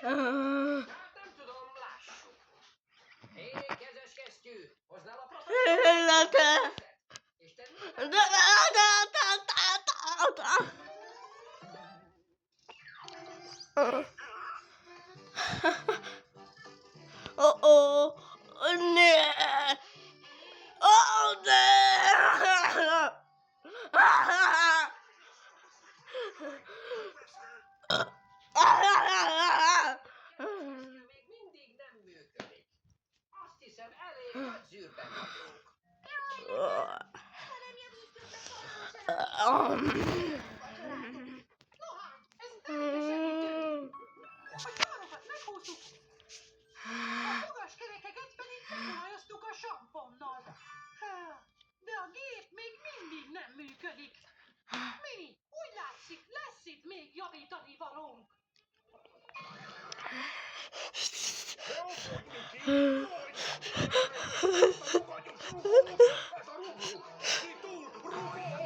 Hát nem tudom, lássuk. Hé, kezes kesztyű, hozd el a professzor. És te Oh, ne! Oh, ne! még mindig nem működik. Azt hiszem, elég nagy zűrben vagyunk. Ez teljesen ütő. A szárokat meghúztuk, a fogaskerekeket pedig megolajoztuk a samponnal. De a gép még mindig nem működik. Mini, úgy látszik, lesz itt még javítani valónk.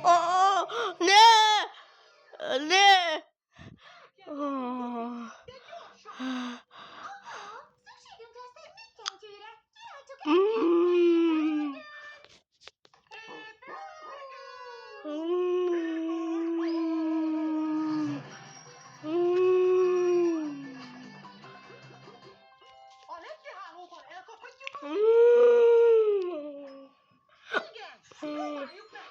Oh, ne! Ne! Oh. De gyorsan! Szükségünk lesz egy mittyentjűre. Királycsuk A lepkehálóban elkaphatjuk a... Igen, próbáljuk meg!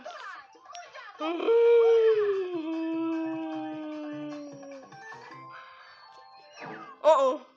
Talált, mondjátok! Oh.